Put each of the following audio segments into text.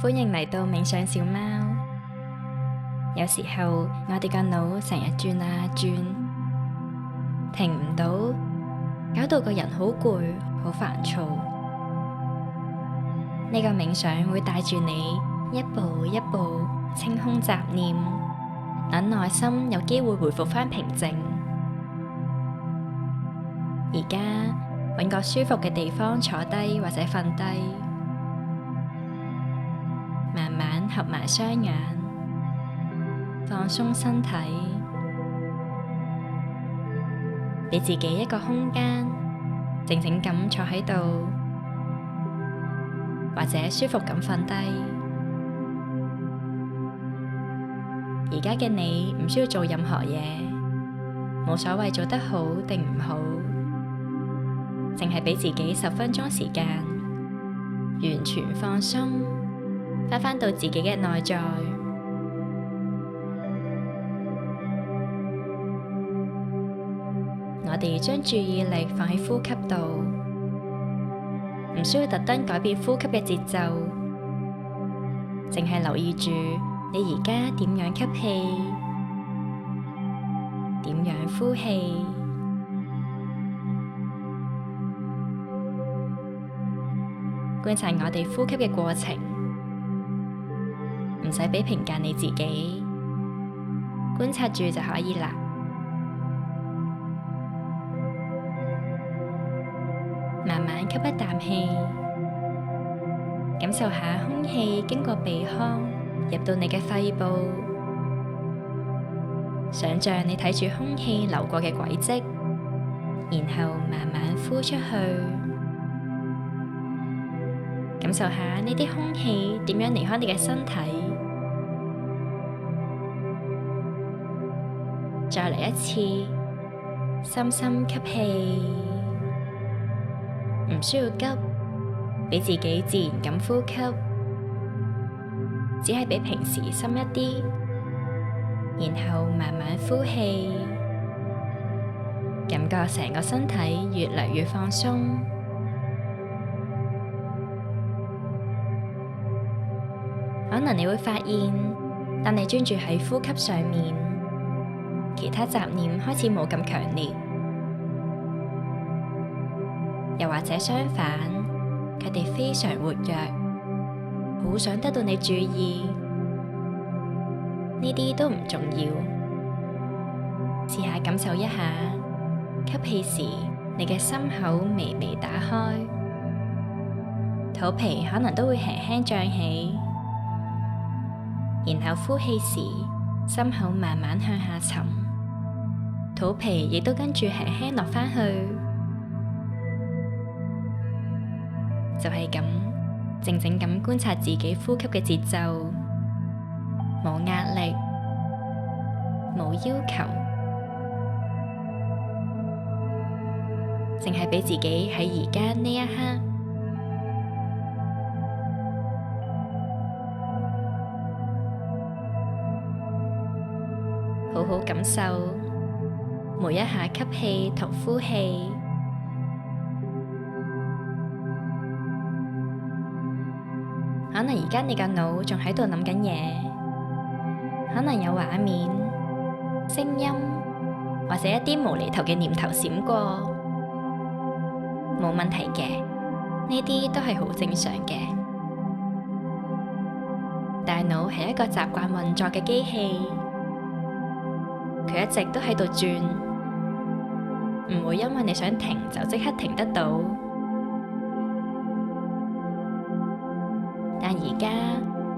歡迎嚟到冥想小貓。有時候我哋個腦成日轉啊轉，停唔到，搞到個人好攰，好煩躁。呢個冥想會帶住你一步一步清空雜念，等內心有機會回復返平靜。而家揾個舒服嘅地方坐低或者瞓低，慢慢合埋雙眼，放鬆身體，俾自己一個空間，靜靜咁坐喺度，或者舒服咁瞓低。而家嘅你唔需要做任何嘢，冇所謂做得好定唔好，淨係俾自己10分鐘時間，完全放鬆，返到自己嘅內在。我哋將注意力放喺呼吸度，唔需要特登改變呼吸嘅節奏，淨係留意住你而家點樣吸氣，點樣呼氣。觀察我哋呼吸嘅過程，唔使俾評價你自己，觀察住就可以啦。慢慢吸一啖氣，感受下空氣經過鼻腔入到你嘅肺部，想象你睇住空氣流過嘅軌跡，然後慢慢呼出去，感受下呢啲空氣點樣離開你嘅身體。再嚟一次，深深吸氣，唔需要急，俾自己自然咁呼吸，只係比平時深一啲，然後慢慢呼氣，感覺成個身體越嚟越放鬆。可能你會發現，當你專注喺呼吸上面，其他雜念開始冇咁強烈。又或者相反，佢哋非常活躍，好想得到你注意。呢啲都唔重要，試下感受一下，吸氣時你嘅心口微微打開，肚皮可能都會輕輕脹起，然後呼氣時心口慢慢向下沉，肚皮亦都跟住輕輕落返去。就係咁，靜靜咁觀察自己呼吸嘅節奏，冇壓力，冇要求，淨係俾自己喺而家呢一刻，好好感受每一下吸氣同呼氣。可能而家你個腦仲喺度諗緊嘢，可能有畫面、聲音或者一啲無厘頭嘅念頭閃過，冇問題嘅，呢啲都係好正常嘅。大腦係一個習慣運作嘅機器，佢一直都喺度轉，唔會因為你想停就即刻停得到。但而家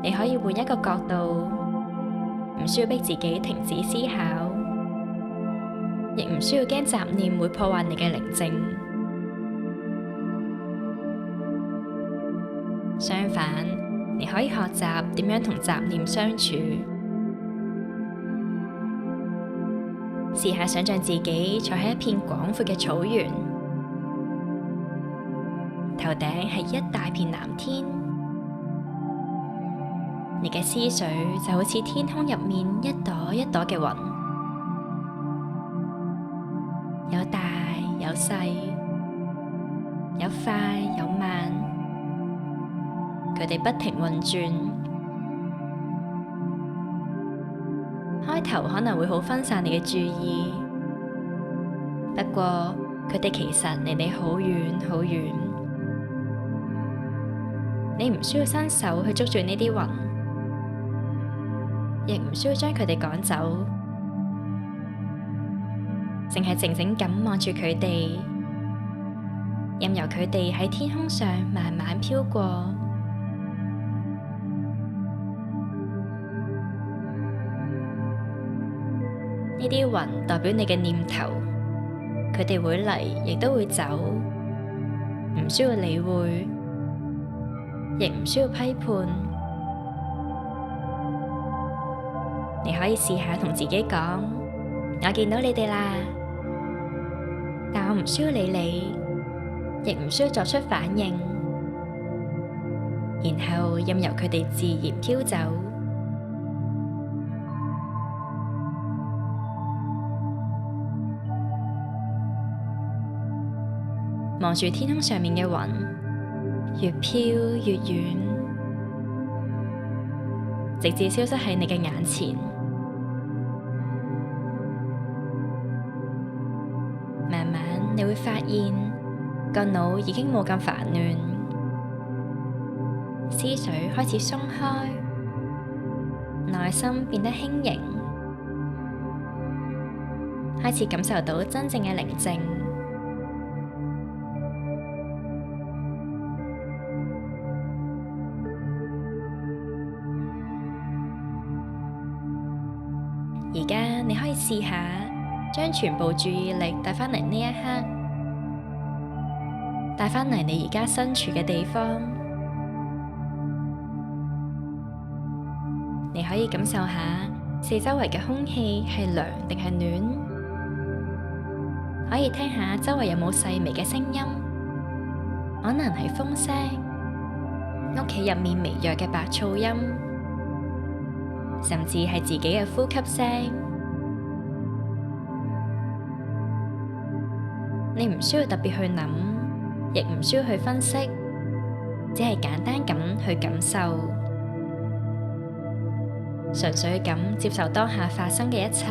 你可以換一個角度，唔需要逼自己停止思考，亦唔需要驚雜念會破壞你嘅寧靜。相反，你可以學習點樣同雜念相處。試下想象自己坐喺一片廣闊嘅草原，頭頂係一大片藍天。你嘅思緒就好似天空入面一朵一朵嘅雲，有大有細，有快有慢，佢哋不停運轉。開頭可能會好分散你嘅注意，不過佢哋其實離你好遠好遠。你唔需要伸手去捉住呢啲雲，亦唔需要將佢哋趕走，淨係靜靜咁望住佢哋，任由佢哋喺天空上慢慢飄過。呢啲雲代表你嘅念頭，佢哋會嚟，亦都會走，唔需要理會，亦唔需要批判。你可以試下同自己講：我見到你哋啦，但我唔需要理你，亦唔需要作出反應，然後任由佢哋自然飄走。望住天空上面嘅雲，越飄越遠，直至消失喺你嘅眼前。慢慢你會發現個腦已經冇咁煩亂，思緒開始鬆開，內心變得輕盈，開始感受到真正嘅寧靜。而家你可以試下將全部注意力帶返嚟呢一刻，帶返嚟你而家身處嘅地方。你可以感受下四周圍嘅空氣係涼定係暖，可以聽下周圍有冇細微嘅聲音，可能係風聲，屋企入面微弱嘅白噪音，甚至係自己嘅呼吸聲。你唔需要特別去諗，亦唔需要去分析，只係簡單咁去感受，純粹咁接受當下發生嘅一切。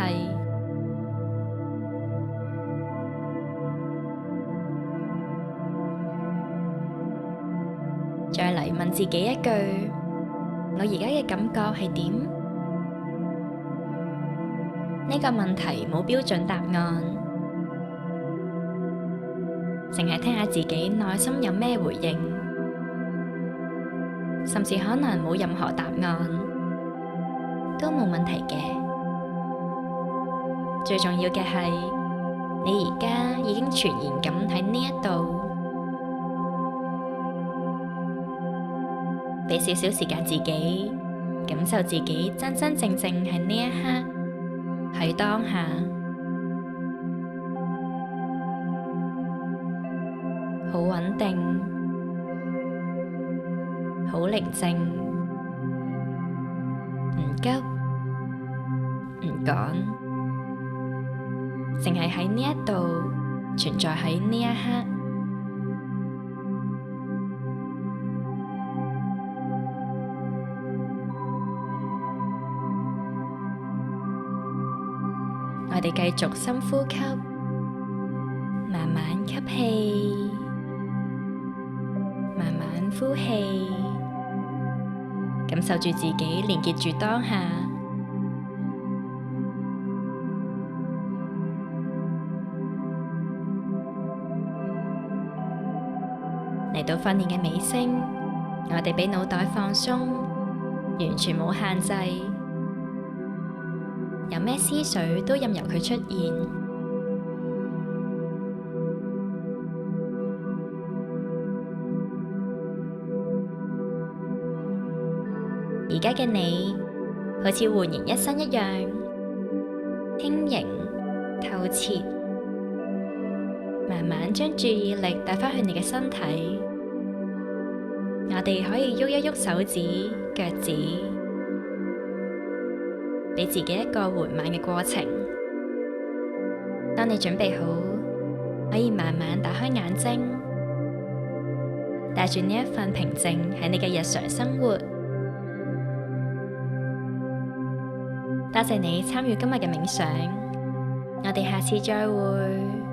再嚟問自己一句：我而家嘅感覺係點？呢個問題冇標準答案，淨係聽下自己內心有咩回應，甚至可能冇任何答案，都冇問題嘅。最重要嘅係，你而家已經全然咁喺呢一度，俾少少時間自己，感受自己真真正正喺呢一刻，喺當下，好穩定，好寧靜，唔急唔趕，淨係喺呢一度存在喺呢一刻。我哋繼續深呼吸，慢慢吸氣，慢慢呼氣，感受住自己連結住當下。嚟到訓練嘅尾聲，我哋俾腦袋放鬆，完全冇限制。有咩思緒都任由佢出現。而家嘅你，好似煥然一新一樣，輕盈透徹。慢慢將注意力帶返去你嘅身體。我哋可以喐一喐手指、腳趾，俾自己一個緩慢嘅過程。當你準備好，可以慢慢打開眼睛，帶住呢一份平靜喺你嘅日常生活。多謝你參與今日嘅冥想，我哋下次再會。